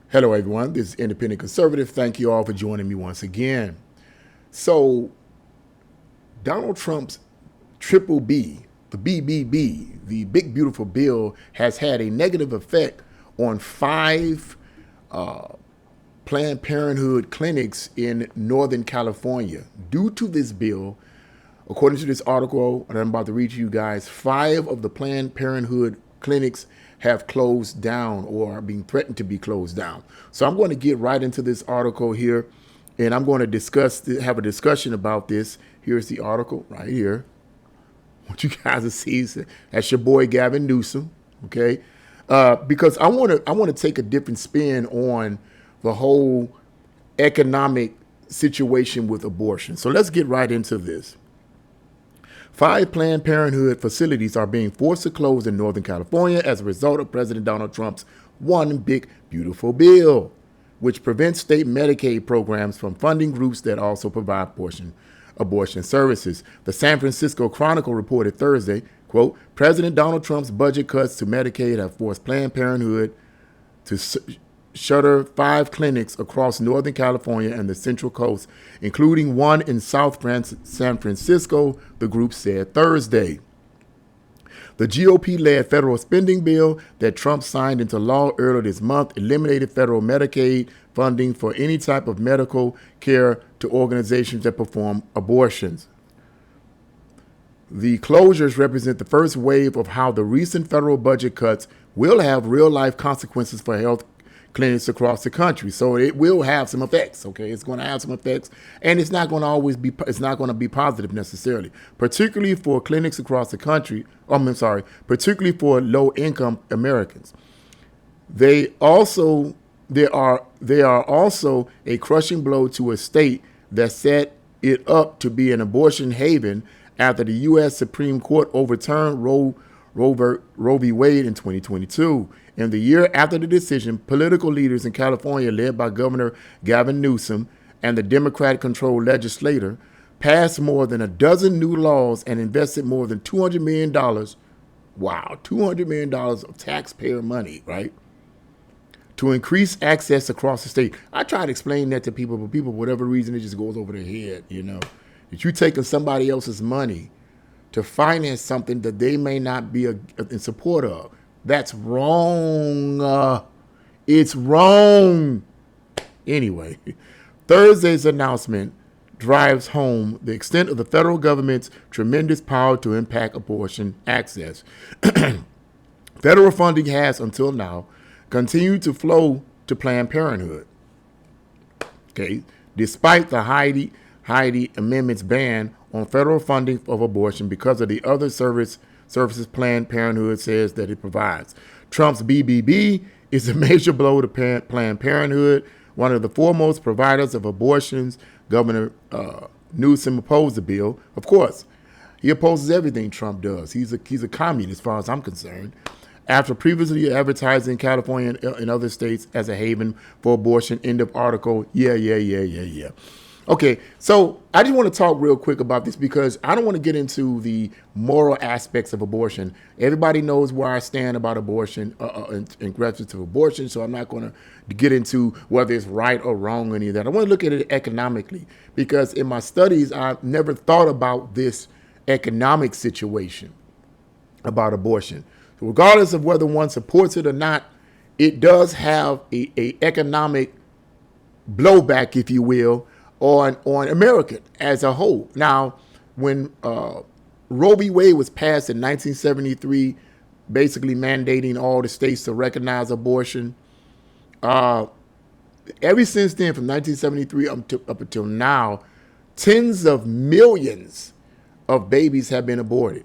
Hello, everyone. This is Independent Conservative. Thank you all for joining me once again. So, Donald Trump's Triple B, the BBB, the Big Beautiful Bill, has had a negative effect on five Planned Parenthood clinics in Northern California. Due to this bill, according to this article that I'm about to read to you guys, five of the Planned Parenthood clinics have closed down or are being threatened to be closed down. So I'm going to get right into this article here, and I'm going to have a discussion about this. Here's the article right here. What you guys will see is that's your boy Gavin Newsom, okay? Because I want to take a different spin on the whole economic situation with abortion. So let's get right into this. Five Planned Parenthood facilities are being forced to close in Northern California as a result of President Donald Trump's One Big Beautiful Bill, which prevents state Medicaid programs from funding groups that also provide abortion services. The San Francisco Chronicle reported Thursday, quote, President Donald Trump's budget cuts to Medicaid have forced Planned Parenthood to shutter five clinics across Northern California and the Central Coast, including one in San Francisco, the group said Thursday. The GOP-led federal spending bill that Trump signed into law earlier this month eliminated federal Medicaid funding for any type of medical care to organizations that perform abortions. The closures represent the first wave of how the recent federal budget cuts will have real-life consequences for health clinics across the country. So it will have some effects, okay? It's going to have some effects, and it's not going to be positive necessarily, particularly for clinics across the country. Particularly for low-income Americans. They are also a crushing blow to a state that set it up to be an abortion haven after the U.S. Supreme Court overturned Roe v. Wade in 2022. In the year after the decision, political leaders in California, led by Governor Gavin Newsom and the Democratic-controlled legislature, passed more than a dozen new laws and invested more than $200 million. Wow, $200 million of taxpayer money, right? To increase access across the state. I try to explain that to people, but people, for whatever reason, it just goes over their head, you know. That you're taking somebody else's money to finance something that they may not be in support of. That's wrong. It's wrong. Anyway, Thursday's announcement drives home the extent of the federal government's tremendous power to impact abortion access. Federal funding has, until now, continued to flow to Planned Parenthood. Okay, despite the Heidi Amendment's ban on federal funding of abortion because of the other services Planned Parenthood says that it provides. Trump's BBB is a major blow to Planned Parenthood, one of the foremost providers of abortions. Governor Newsom opposed the bill. Of course, he opposes everything Trump does. He's a communist as far as I'm concerned. After previously advertising California and other states as a haven for abortion, end of article. Yeah. Okay, so I just want to talk real quick about this because I don't want to get into the moral aspects of abortion. Everybody knows where I stand about abortion in reference to abortion, so I'm not going to get into whether it's right or wrong or any of that. I want to look at it economically because in my studies, I've never thought about this economic situation about abortion. So regardless of whether one supports it or not, it does have a economic blowback, if you will, on America as a whole. Now, when Roe v. Wade was passed in 1973, basically mandating all the states to recognize abortion, ever since then, from 1973 up until now, tens of millions of babies have been aborted.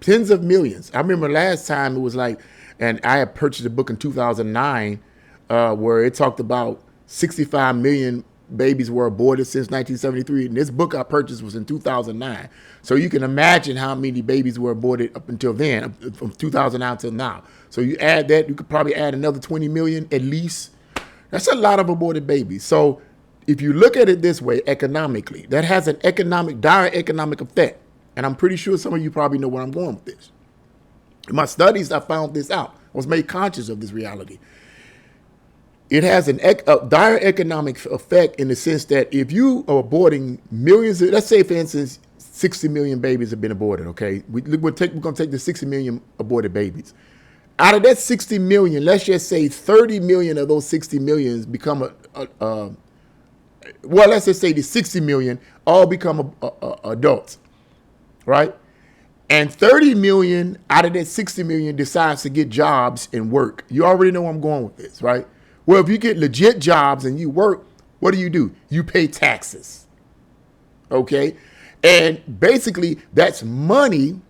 Tens of millions. I remember last time it was like, and I had purchased a book in 2009 where it talked about 65 million babies were aborted since 1973. And this book I purchased was in 2009. So you can imagine how many babies were aborted up until then, from 2009 till now. So you add that, you could probably add another 20 million at least. That's a lot of aborted babies. So if you look at it this way, economically, that has an dire economic effect. And I'm pretty sure some of you probably know where I'm going with this. In my studies, I found this out. I was made conscious of this reality. It has a dire economic effect in the sense that if you are aborting millions, let's say, for instance, 60 million babies have been aborted, okay? We're going to take the 60 million aborted babies. Out of that 60 million, let's just say 30 million of those 60 millions become well, let's just say the 60 million all become adults, right? And 30 million out of that 60 million decides to get jobs and work. You already know where I'm going with this, right? Well, if you get legit jobs and you work, what do? You pay taxes, okay? And basically, that's money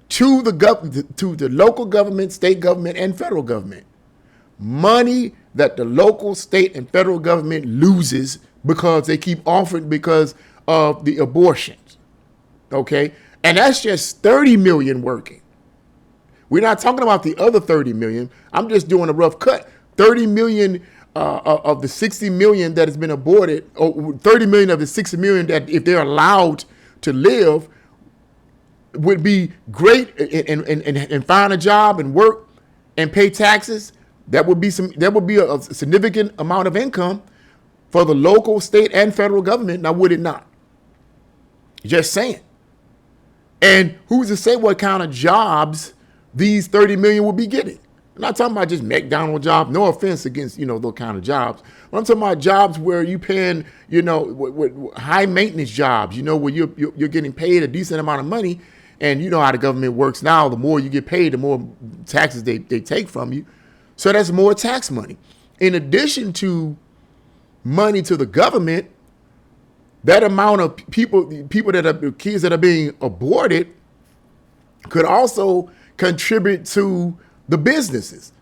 to the local government, state government, and federal government. Money that the local, state, and federal government loses because they keep offering because of the abortions, okay? And that's just 30 million working. We're not talking about the other 30 million. I'm just doing a rough cut. 30 million of the 60 million that has been aborted, or 30 million of the 60 million that, if they're allowed to live, would be great and find a job and work and pay taxes. That would be a significant amount of income for the local, state, and federal government. Now, would it not? Just saying. And who's to say what kind of jobs these 30 million will be getting? I'm not talking about just McDonald's jobs. No offense against, those kind of jobs. But I'm talking about jobs where you paying, with high maintenance jobs, where you're getting paid a decent amount of money. And you know how the government works now. The more you get paid, the more taxes they take from you. So that's more tax money. In addition to money to the government, that amount of kids that are being aborted could also contribute to the businesses.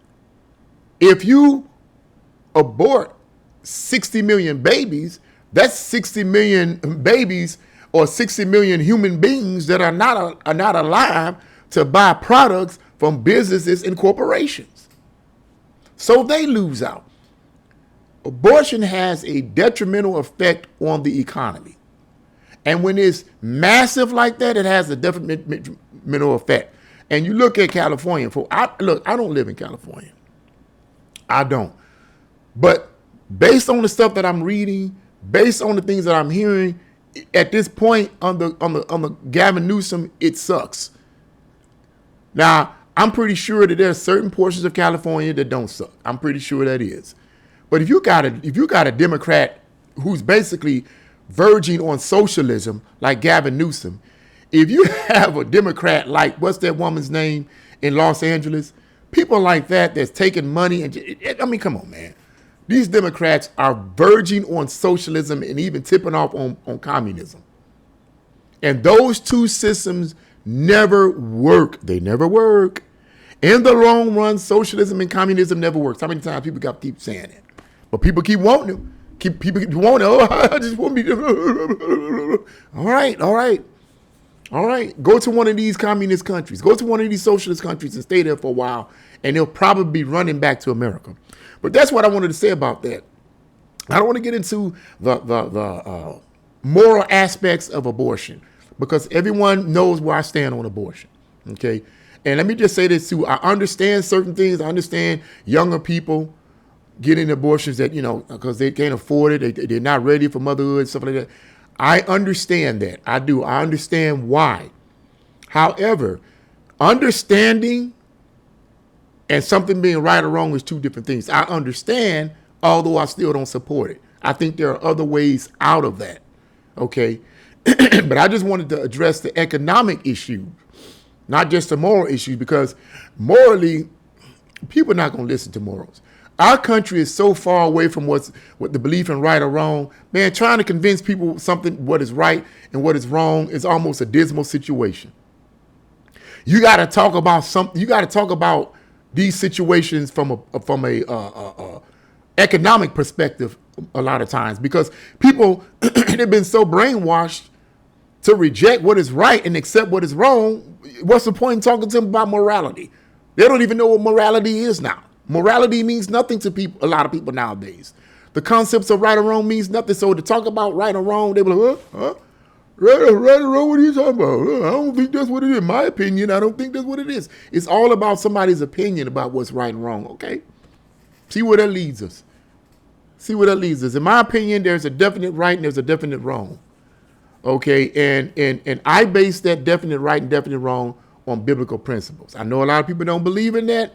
If you abort 60 million babies, that's 60 million babies or 60 million human beings that are not alive to buy products from businesses and corporations. So they lose out. Abortion has a detrimental effect on the economy. And when it's massive like that, it has a detrimental effect. And you look at California. I don't live in California. I don't. But based on the stuff that I'm reading, based on the things that I'm hearing, at this point on the Gavin Newsom, it sucks. Now, I'm pretty sure that there are certain portions of California that don't suck. I'm pretty sure that is. But if you got a Democrat who's basically verging on socialism like Gavin Newsom, if you have a Democrat like, what's that woman's name in Los Angeles? People like that's taking money and come on, man. These Democrats are verging on socialism and even tipping off on communism. And those two systems never work. They never work. In the long run, socialism and communism never works. How many times people got to keep saying it? But people keep wanting them. People keep wanting it. Oh, I just want me to. All right. Go to one of these communist countries. Go to one of these socialist countries and stay there for a while, and they'll probably be running back to America. But that's what I wanted to say about that. I don't want to get into the moral aspects of abortion because everyone knows where I stand on abortion. Okay. And let me just say this too. I understand certain things. I understand younger people getting abortions that, because they can't afford it. They're not ready for motherhood, stuff like that. I understand that. I do. I understand why. However, understanding and something being right or wrong is two different things. I understand, although I still don't support it. I think there are other ways out of that. Okay. But I just wanted to address the economic issue, not just the moral issues, because morally, people are not going to listen to morals. Our country is so far away from what the belief in right or wrong. Man, trying to convince people what is right and what is wrong is almost a dismal situation. You got to talk about something. You got to talk about these situations from a economic perspective a lot of times, because people they've been so brainwashed to reject what is right and accept what is wrong. What's the point in talking to them about morality? They don't even know what morality is now. Morality means nothing to people. A lot of people nowadays. The concepts of right or wrong means nothing. So to talk about right or wrong, they be like, right or wrong, what are you talking about? I don't think that's what it is. My opinion, I don't think that's what it is. It's all about somebody's opinion about what's right and wrong, okay? See where that leads us. See where that leads us. In my opinion, there's a definite right and there's a definite wrong. Okay, and I base that definite right and definite wrong on biblical principles. I know a lot of people don't believe in that,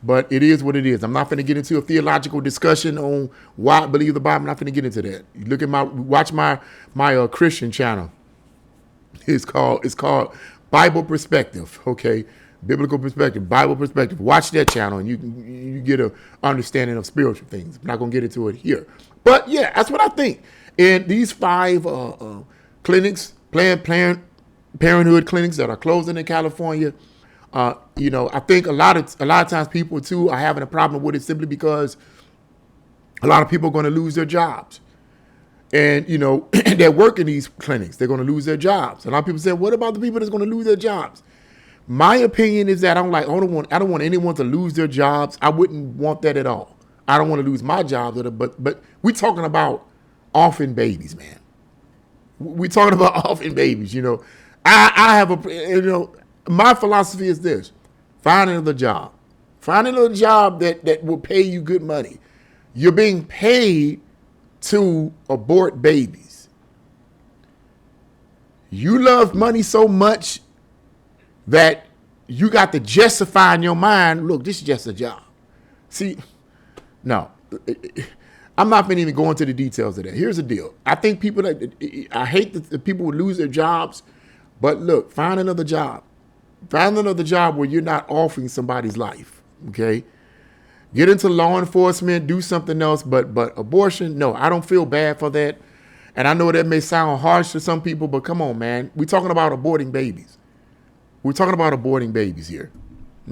but it is what it is. I'm not going to get into a theological discussion on why I believe the Bible. I'm not going to get into that. You look at watch my Christian channel. It's called Bible Perspective. Okay, biblical perspective, Bible perspective. Watch that channel, and you get a understanding of spiritual things. I'm not going to get into it here, but yeah, that's what I think. And these 5 clinics, Planned Parenthood clinics that are closing in California. I think a lot of times people too are having a problem with it simply because a lot of people are going to lose their jobs, and they're working these clinics. They're going to lose their jobs. A lot of people say, "What about the people that's going to lose their jobs?" My opinion is that I don't want anyone to lose their jobs. I wouldn't want that at all. I don't want to lose my job, but we're talking about orphan babies, man. We're talking about orphan babies. I have my philosophy is this: find another job. Find another job that will pay you good money. You're being paid to abort babies. You love money so much that you got to justify in your mind, look, this is just a job. See, no, I'm not going to even go into the details of that. Here's the deal. I think I hate that people would lose their jobs, but look, find another job. Find another job where you're not offering somebody's life, okay? Get into law enforcement, do something else, but abortion, no, I don't feel bad for that. And I know that may sound harsh to some people, but come on, man. We're talking about aborting babies. We're talking about aborting babies here,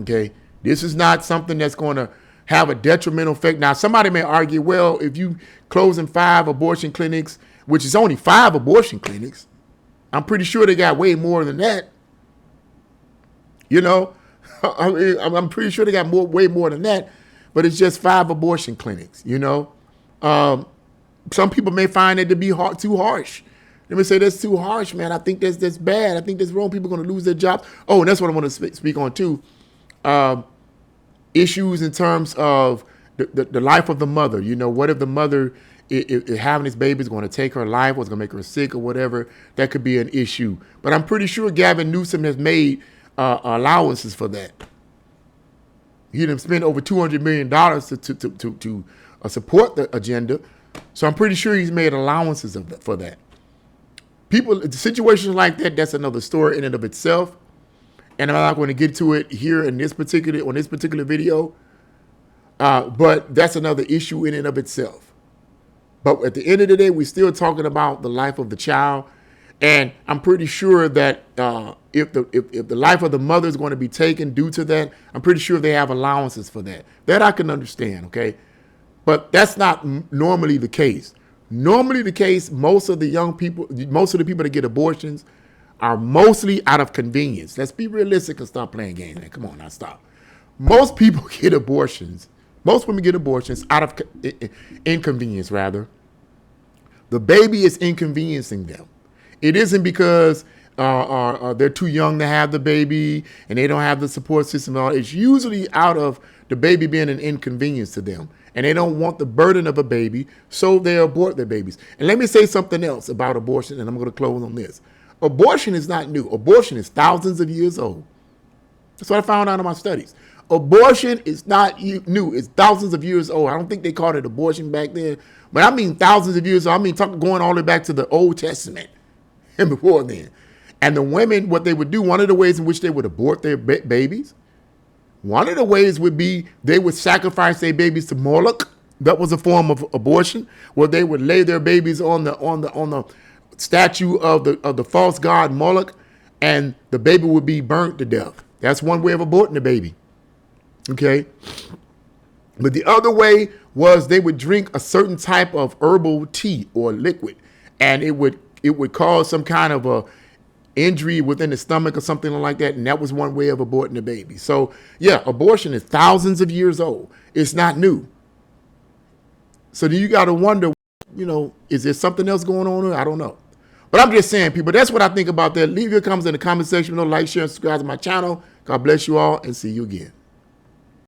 okay? This is not something that's going to have a detrimental effect. Now, somebody may argue, well, if you closing 5 abortion clinics, which is only 5 abortion clinics, I'm pretty sure they got way more than that. I'm pretty sure they got way more than that, but it's just 5 abortion clinics. Some people may find it to be too harsh. Let me say that's too harsh, man. I think that's bad. I think that's wrong. People are going to lose their jobs. Oh, and that's what I want to speak on too. Issues in terms of the life of the mother. What if the mother having this baby is going to take her life, or it's going to make her sick or whatever? That could be an issue. But I'm pretty sure Gavin Newsom has made allowances for that. He done spent over $200 million to support the agenda. So I'm pretty sure he's made allowances for that. Situations like that, that's another story in and of itself. And I'm not going to get to it here on this particular video. But that's another issue in and of itself. But at the end of the day, we're still talking about the life of the child. And I'm pretty sure that if the life of the mother is going to be taken due to that, I'm pretty sure they have allowances for that. That I can understand, okay? But that's not normally the case. Normally the case, most of the people that get abortions are mostly out of convenience. Let's be realistic and stop playing games, man. Come on, now stop. Most people get abortions. Most women get abortions out of inconvenience, rather. The baby is inconveniencing them. It isn't because they're too young to have the baby and they don't have the support system. It's usually out of the baby being an inconvenience to them. And they don't want the burden of a baby, so they abort their babies. And let me say something else about abortion, and I'm going to close on this. Abortion is not new. Abortion is thousands of years old. That's what I found out in my studies. Abortion is not new. It's thousands of years old. I don't think they called it abortion back then. But I mean thousands of years old. I mean going all the way back to the Old Testament and before then. And the women, what they would do, one of the ways in which they would abort their babies, one of the ways would be they would sacrifice their babies to Moloch. That was a form of abortion, where they would lay their babies on the statue of the false god Moloch, and the baby would be burnt to death. That's one way of aborting the baby. Okay. But the other way was they would drink a certain type of herbal tea or liquid, and it would cause some kind of a injury within the stomach or something like that, and that was one way of aborting the baby. So yeah, abortion is thousands of years old. It's not new. So then you got to wonder, is there something else going on here? I don't know. But I'm just saying, people, that's what I think about that. Leave your comments in the comment section. Like, share, and subscribe to my channel. God bless you all, and see you again.